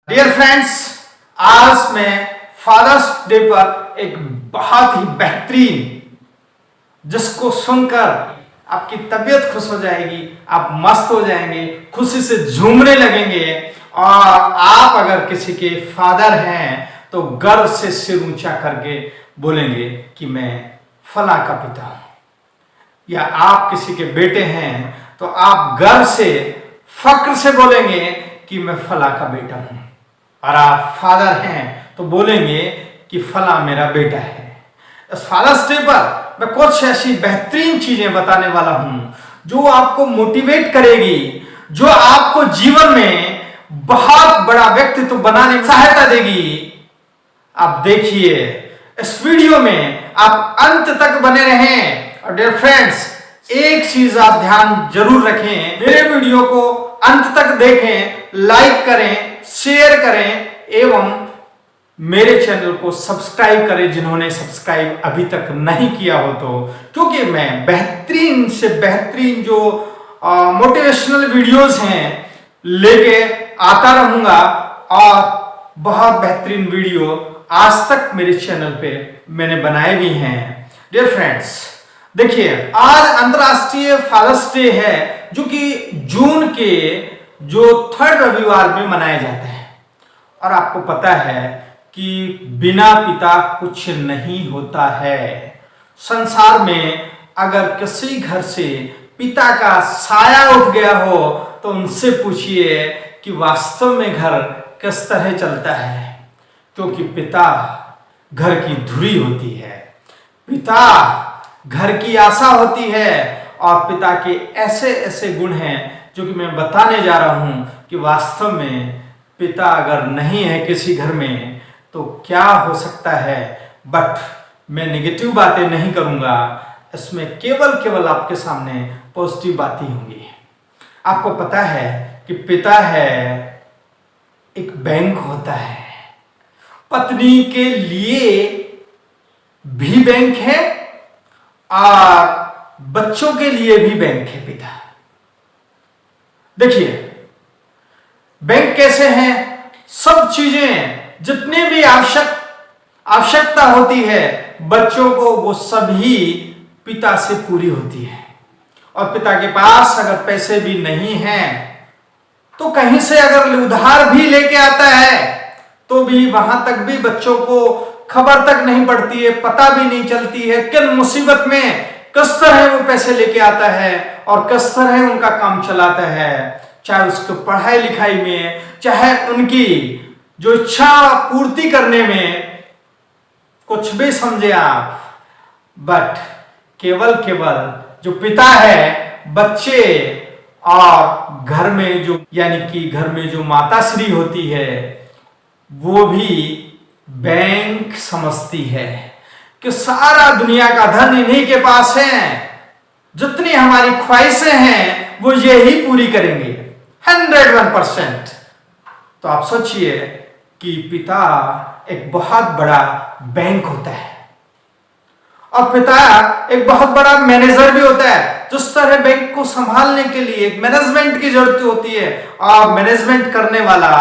Dear friends, आज मैं fathers day पर एक बहुत ही बेहतरीन जिसको सुनकर आपकी तबीयत खुश हो जाएगी, आप मस्त हो जाएंगे, खुशी से झूमने लगेंगे। और आप अगर किसी के फादर हैं तो गर्व से सिर ऊंचा करके बोलेंगे कि मैं फला का पिता हूं। या आप किसी के बेटे हैं तो आप गर्व से फक्र से बोलेंगे कि मैं फला का बेटा हूं। और आप फादर हैं तो बोलेंगे कि फला मेरा बेटा है। इस फादर्स डे पर मैं कुछ ऐसी बेहतरीन चीजें बताने वाला हूं जो आपको मोटिवेट करेगी, जो आपको जीवन में बहुत बड़ा व्यक्तित्व बनाने में सहायता देगी। आप देखिए, इस वीडियो में आप अंत तक बने रहें। और डियर फ्रेंड्स, एक चीज आप ध्यान जरूर रखें, मेरे वीडियो को अंत तक देखें, लाइक करें, शेयर करें एवं मेरे चैनल को सब्सक्राइब करें जिन्होंने सब्सक्राइब अभी तक नहीं किया हो तो, क्योंकि मैं बेहतरीन से बेहतरीन जो मोटिवेशनल वीडियोस हैं लेके आता रहूंगा। और बहुत बेहतरीन वीडियो आज तक मेरे चैनल पे मैंने बनाए भी हैं। डियर फ्रेंड्स, देखिए, आज अंतरराष्ट्रीय फादर्स डे है जो कि जून के जो 3rd रविवार में मनाया जाता है। और आपको पता है कि बिना पिता कुछ नहीं होता है। संसार में अगर किसी घर से पिता का साया उठ गया हो तो उनसे पूछिए कि वास्तव में घर किस तरह चलता है, क्योंकि पिता घर की धुरी होती है, पिता घर की आशा होती है। और पिता के ऐसे ऐसे गुण हैं जो कि मैं बताने जा रहा हूं कि वास्तव में पिता अगर नहीं है किसी घर में तो क्या हो सकता है। बट मैं नेगेटिव बातें नहीं करूंगा, इसमें केवल आपके सामने पॉजिटिव बातें होंगी। आपको पता है कि पिता है एक बैंक होता है, पत्नी के लिए भी बैंक है और बच्चों के लिए भी बैंक है पिता। देखिए, बैंक कैसे हैं, सब चीजें जितनी भी आवश्यकता होती है बच्चों को, वो सभी पिता से पूरी होती है। और पिता के पास अगर पैसे भी नहीं हैं तो कहीं से अगर उधार भी लेके आता है तो भी वहां तक भी बच्चों को खबर तक नहीं पड़ती है, पता भी नहीं चलती है किन मुसीबत में किस तरह वो पैसे लेके आता है और किस तरह उनका काम चलाता है, चाहे उसको पढ़ाई लिखाई में, चाहे उनकी जो इच्छा पूर्ति करने में, कुछ भी समझे आप। बट केवल जो पिता है, बच्चे और घर में जो यानी कि घर में जो माता श्री होती है वो भी बैंक समझती है कि सारा दुनिया का धन इन्हीं के पास है, जितनी हमारी ख्वाहिशें हैं वो ये ही पूरी करेंगे 101%। तो आप सोचिए कि पिता एक बहुत बड़ा बैंक होता है और पिता एक बहुत बड़ा मैनेजर भी होता है। जिस तरह बैंक को संभालने के लिए एक मैनेजमेंट की जरूरत होती है और मैनेजमेंट करने वाला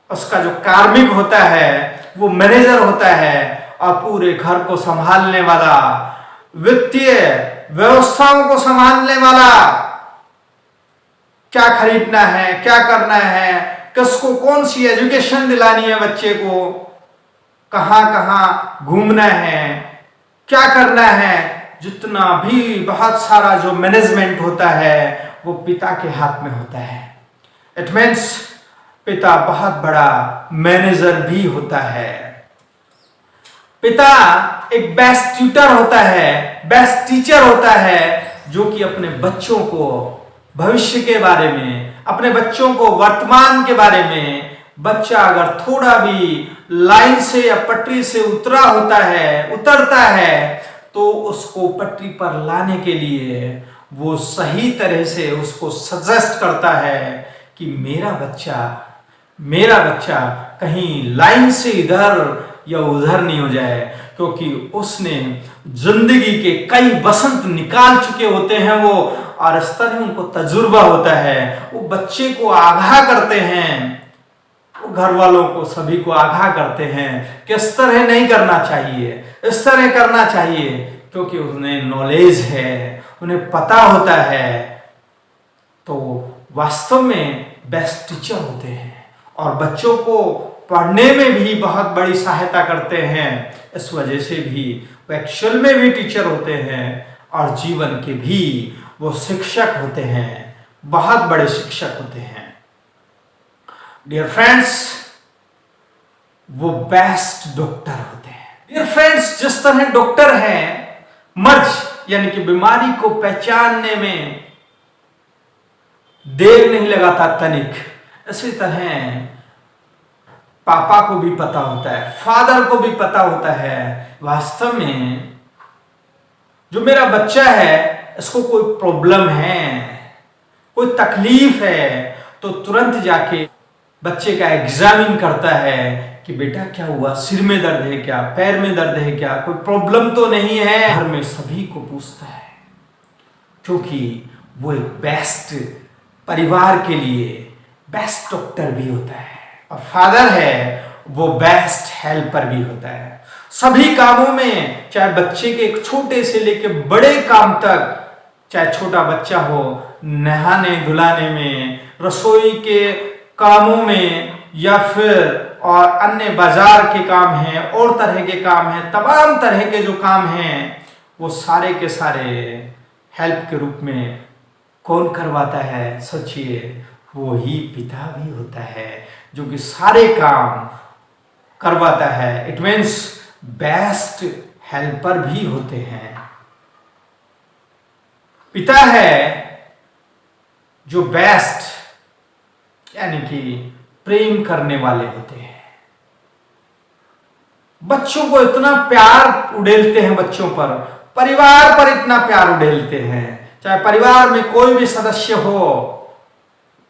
उसका जो कार्मिक होता है वो मैनेजर होता है, और पूरे घर को संभालने वाला, वित्तीय व्यवस्थाओं को संभालने वाला, क्या खरीदना है, क्या करना है, किसको कौन सी एजुकेशन दिलानी है, बच्चे को कहां कहां घूमना है, क्या करना है, जितना भी बहुत सारा जो मैनेजमेंट होता है वो पिता के हाथ में होता है। इट मीन्स पिता बहुत बड़ा मैनेजर भी होता है। पिता एक बेस्ट ट्यूटर होता है, बेस्ट टीचर होता है, जो कि अपने बच्चों को भविष्य के बारे में, अपने बच्चों को वर्तमान के बारे में, बच्चा अगर थोड़ा भी लाइन से या पटरी से उतरता है तो उसको पटरी पर लाने के लिए वो सही तरह से उसको सजेस्ट करता है कि मेरा बच्चा कहीं लाइन से इधर या उधर नहीं हो जाए, क्योंकि उसने जिंदगी के कई बसंत निकाल चुके होते हैं वो, और इस तरह उनको तजुर्बा होता है। वो बच्चे को आगाह करते हैं वो घर वालों को सभी को आगाह करते हैं कि इस तरह नहीं करना चाहिए, इस तरह करना चाहिए, क्योंकि उन्हें नॉलेज है, उन्हें पता होता है। तो वास्तव में बेस्ट टीचर होते हैं और बच्चों को पढ़ने में भी बहुत बड़ी सहायता करते हैं। इस वजह से भी वो एक्चुअल में भी टीचर होते हैं और जीवन के भी वो शिक्षक होते हैं, बहुत बड़े शिक्षक होते हैं। डियर फ्रेंड्स, वो बेस्ट डॉक्टर होते हैं। डियर फ्रेंड्स, जिस तरह डॉक्टर हैं मर्ज यानी कि बीमारी को पहचानने में देर नहीं लगाता तनिक, इसी तरह पापा को भी पता होता है, फादर को भी पता होता है वास्तव में जो मेरा बच्चा है इसको कोई प्रॉब्लम है, कोई तकलीफ है, तो तुरंत जाके बच्चे का एग्जामिन करता है कि बेटा क्या हुआ, सिर में दर्द है क्या, पैर में दर्द है क्या, कोई प्रॉब्लम तो नहीं है। घर में सभी को पूछता है क्योंकि वो एक बेस्ट परिवार के लिए बेस्ट डॉक्टर भी होता है और फादर है वो बेस्ट हेल्पर भी होता है। सभी कामों में, चाहे बच्चे के एक छोटे से लेके बड़े काम तक, चाहे छोटा बच्चा हो, नहाने धुलाने में, रसोई के कामों में, या फिर और अन्य बाजार के काम हैं और तरह के काम हैं, तमाम तरह के जो काम हैं वो सारे के सारे हेल्प के रूप में कौन करवाता है? सोचिए, वो ही पिता भी होता है जो कि सारे काम करवाता है। इट मीन्स बेस्ट हेल्पर भी होते हैं। पिता है जो बेस्ट यानी कि प्रेम करने वाले होते हैं। बच्चों को इतना प्यार उड़ेलते हैं, बच्चों पर, परिवार पर इतना प्यार उड़ेलते हैं, चाहे परिवार में कोई भी सदस्य हो।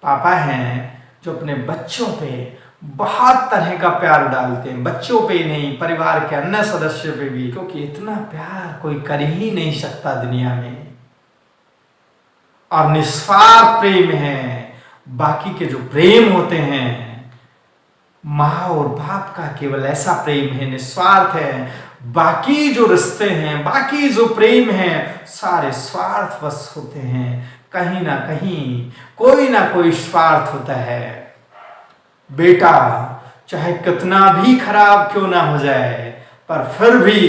पापा हैं जो अपने बच्चों पे बहुत तरह का प्यार डालते हैं, बच्चों पे ही नहीं, परिवार के अन्य सदस्यों पे भी, क्योंकि इतना प्यार कोई कर ही नहीं सकता दुनिया में। और निस्वार्थ प्रेम है। बाकी के जो प्रेम होते हैं, माँ और बाप का केवल ऐसा प्रेम है, निस्वार्थ है। बाकी जो रिश्ते हैं, बाकी जो प्रेम है, सारे स्वार्थवश होते हैं। कहीं ना कहीं कोई ना कोई स्वार्थ होता है। बेटा चाहे कितना भी खराब क्यों ना हो जाए, पर फिर भी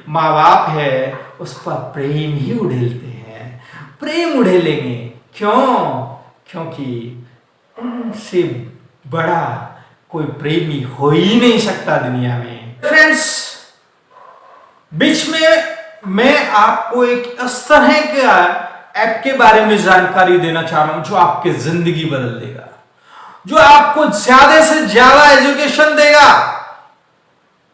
माँ बाप है उस पर प्रेम ही उड़ेलते हैं, प्रेम उड़ेलेंगे। क्यों? क्योंकि उनसे बड़ा कोई प्रेमी हो ही नहीं सकता दुनिया में। फ्रेंड्स, बीच में मैं आपको एक इस तरह का ऐप के बारे में जानकारी देना चाह रहा हूं जो आपकी जिंदगी बदल देगा, जो आपको ज्यादा से ज्यादा एजुकेशन देगा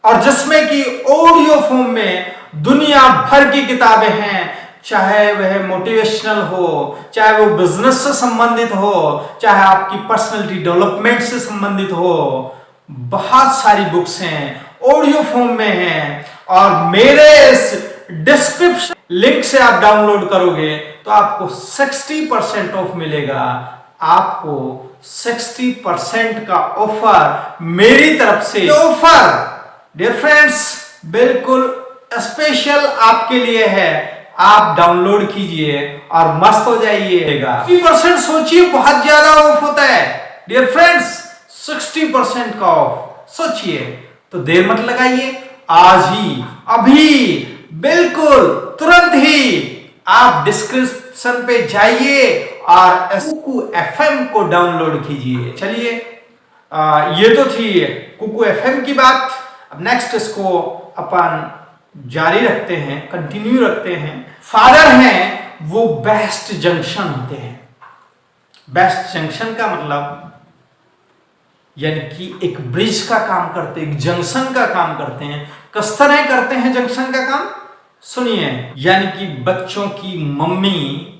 और जिसमें कि ऑडियो फॉर्म में दुनिया भर की किताबें हैं, चाहे वह मोटिवेशनल हो, चाहे वो बिजनेस से संबंधित हो, चाहे आपकी पर्सनालिटी डेवलपमेंट से संबंधित हो। बहुत सारी बुक्स हैं, ऑडियो फॉर्म में हैं और मेरे इस डिस्क्रिप्शन लिंक से आप डाउनलोड करोगे तो आपको 60% ऑफ मिलेगा। आपको 60% का ऑफर मेरी तरफ से। ऑफर डियर फ्रेंड्स बिल्कुल स्पेशल आपके लिए है। आप डाउनलोड कीजिए और मस्त हो जाइएगा। 60% सोचिए, बहुत ज्यादा ऑफ होता है डियर फ्रेंड्स, 60% का ऑफ। सोचिए, तो देर मत लगाइए, आज ही, अभी, बिल्कुल तुरंत ही आप डिस्क्रिप्शन पे जाइए और कुकू एफएम को डाउनलोड कीजिए। चलिए, ये तो थी कुकू एफएम की बात। अब नेक्स्ट इसको अपन जारी रखते हैं, कंटिन्यू रखते हैं। फादर हैं वो बेस्ट जंक्शन होते हैं। बेस्ट जंक्शन का मतलब यानी कि एक ब्रिज का काम करते हैं, एक जंक्शन का काम करते हैं। किस तरह करते हैं जंक्शन का काम? सुनिए, यानी कि बच्चों की मम्मी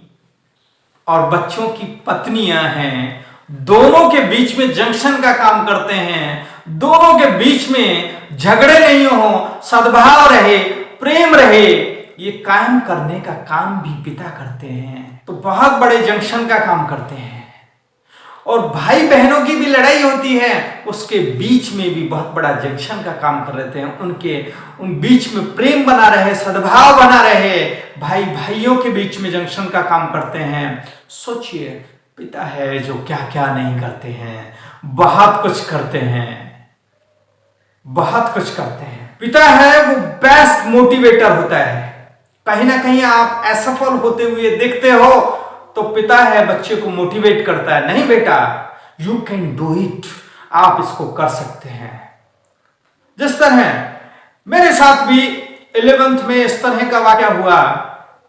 और बच्चों की पत्नियां हैं, दोनों के बीच में जंक्शन का काम करते हैं। दोनों के बीच में झगड़े नहीं हो, सद्भाव रहे, प्रेम रहे, ये कायम करने का काम भी पिता करते हैं। तो बहुत बड़े जंक्शन का काम करते हैं। और भाई बहनों की भी लड़ाई होती है, उसके बीच में भी बहुत बड़ा जंक्शन का काम कर रहे थे। उन बीच में प्रेम बना रहे, सद्भाव बना रहे, भाई भाइयों के बीच में जंक्शन का काम करते हैं। सोचिए, पिता है जो क्या क्या नहीं करते हैं, बहुत कुछ करते हैं, बहुत कुछ करते हैं। पिता है वो बेस्ट मोटिवेटर होता है। कहीं ना कहीं आप असफल होते हुए देखते हो तो पिता है बच्चे को मोटिवेट करता है, नहीं बेटा, यू कैन डू इट, आप इसको कर सकते हैं। जिस तरह मेरे साथ भी 11th में इस तरह का वाकया हुआ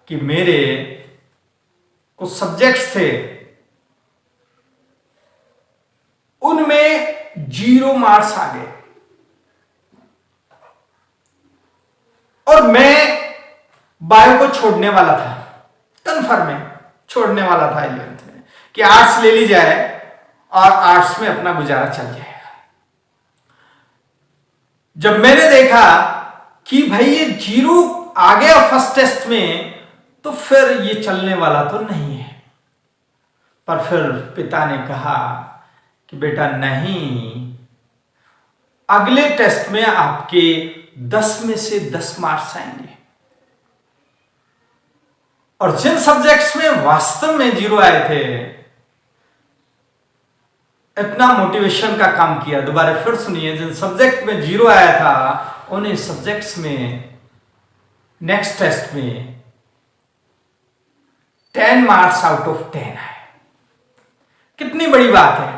कि मेरे कुछ सब्जेक्ट्स थे, उनमें 0 मार्क्स आ गए और मैं बायो को छोड़ने वाला था, कन्फर्म में छोड़ने वाला था 11th में, कि आर्ट्स ले ली जाए और आर्ट्स में अपना गुजारा चल जाएगा। जब मैंने देखा कि भाई ये 0 आ गया फर्स्ट टेस्ट में, तो फिर ये चलने वाला तो नहीं है। पर फिर पिता ने कहा कि बेटा नहीं, अगले टेस्ट में आपके 10 में से 10 मार्क्स आएंगे। और जिन सब्जेक्ट्स में वास्तव में 0 आए थे, इतना मोटिवेशन का काम किया। दोबारा फिर सुनिए, जिन सब्जेक्ट में 0 आया था, उन्हीं सब्जेक्ट्स में नेक्स्ट टेस्ट में 10 मार्क्स आउट ऑफ 10 आए। कितनी बड़ी बात है।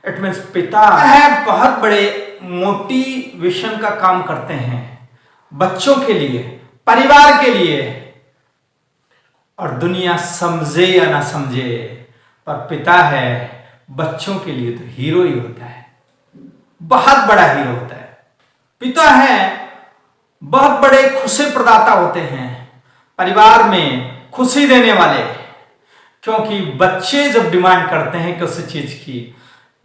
इट मीन्स पिता है बहुत बड़े मोटिवेशन का काम करते हैं बच्चों के लिए, परिवार के लिए। और दुनिया समझे या ना समझे, पर पिता है बच्चों के लिए तो हीरो ही होता है, बहुत बड़ा हीरो होता है। पिता है बहुत बड़े खुशी प्रदाता होते हैं, परिवार में खुशी देने वाले। क्योंकि बच्चे जब डिमांड करते हैं किसी चीज की,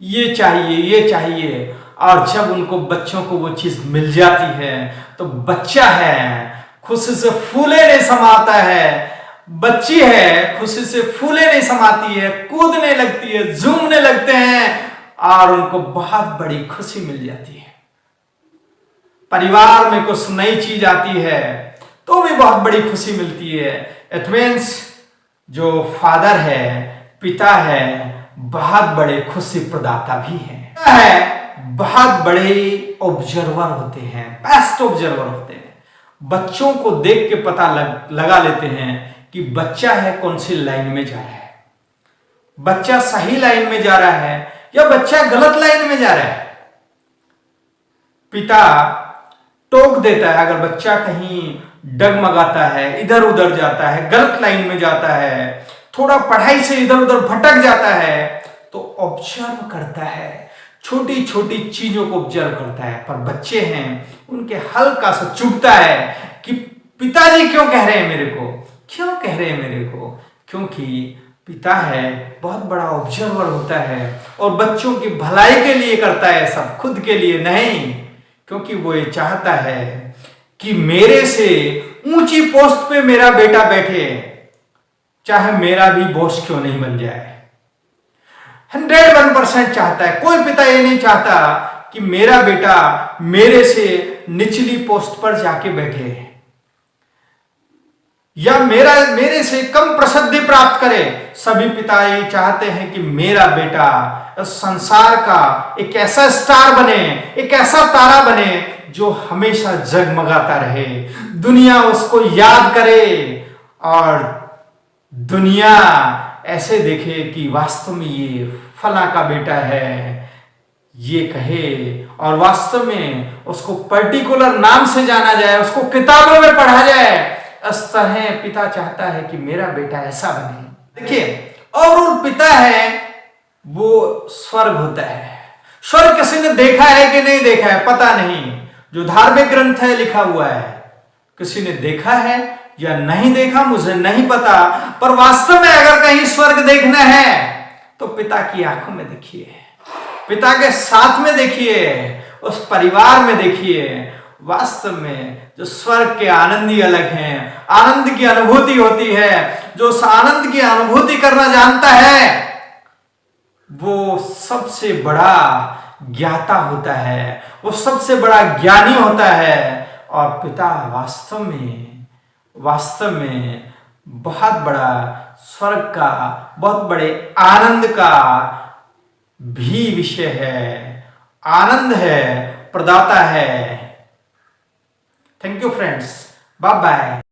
ये चाहिए ये चाहिए, और जब उनको बच्चों को वो चीज मिल जाती है तो बच्चा है खुशी से फूले नहीं समाता है, बच्ची है खुशी से फूले नहीं समाती है, कूदने लगती है, झूमने लगते हैं और उनको बहुत बड़ी खुशी मिल जाती है। परिवार में कुछ नई चीज आती है तो भी बहुत बड़ी खुशी मिलती है। इट मीन्स जो फादर है, पिता है, बहुत बड़े खुशी प्रदाता भी है बहुत बड़े ऑब्जर्वर होते हैं, बेस्ट ऑब्जर्वर होते हैं। बच्चों को देख के पता लगा लेते हैं कि बच्चा है कौन सी लाइन में जा रहा है, बच्चा सही लाइन में जा रहा है या बच्चा गलत लाइन में जा रहा है। पिता टोक देता है अगर बच्चा कहीं डगमगाता है, इधर उधर जाता है, गलत लाइन में जाता है, थोड़ा पढ़ाई से इधर उधर भटक जाता है, तो ऑब्जर्व करता है, छोटी छोटी चीजों को ऑब्जर्व करता है। पर बच्चे हैं उनके हल्का सा चुभता है कि पिताजी क्यों कह रहे हैं मेरे को, क्यों कह रहे हैं मेरे को, क्योंकि पिता है बहुत बड़ा ऑब्जर्वर होता है और बच्चों की भलाई के लिए करता है, सब खुद के लिए नहीं। क्योंकि वो ये चाहता है कि मेरे से ऊंची पोस्ट पे मेरा बेटा बैठे, चाहे मेरा भी बॉस क्यों नहीं बन जाए। 101% चाहता है। कोई पिता ये नहीं चाहता कि मेरा बेटा मेरे से निचली पोस्ट पर जाके बैठे या मेरे से कम प्रसिद्धि प्राप्त करे। सभी पिता ये चाहते हैं कि मेरा बेटा संसार का एक ऐसा स्टार बने, एक ऐसा तारा बने जो हमेशा जगमगाता रहे, दुनिया उसको याद करे और दुनिया ऐसे देखे कि वास्तव में ये फला का बेटा है, ये कहे और वास्तव में उसको पर्टिकुलर नाम से जाना जाए, उसको किताबों में पढ़ा जाए। इस तरह पिता चाहता है कि मेरा बेटा ऐसा बने। देखिए, और पिता है वो स्वर्ग होता है। स्वर्ग किसी ने देखा है कि नहीं देखा है पता नहीं, जो धार्मिक ग्रंथ है लिखा हुआ है, किसी ने देखा है या नहीं देखा मुझे नहीं पता, पर वास्तव में अगर कहीं स्वर्ग देखना है तो पिता की आंखों में देखिए, पिता के साथ में देखिए, उस परिवार में देखिए। वास्तव में जो स्वर्ग के आनंद ही अलग हैं, आनंद की अनुभूति होती है। जो उस आनंद की अनुभूति करना जानता है वो सबसे बड़ा ज्ञाता होता है, वो सबसे बड़ा ज्ञानी होता है। और पिता वास्तव में बहुत बड़ा स्वर्ग का, बहुत बड़े आनंद का भी विषय है, आनंद है, प्रदाता है। Thank you friends, bye bye.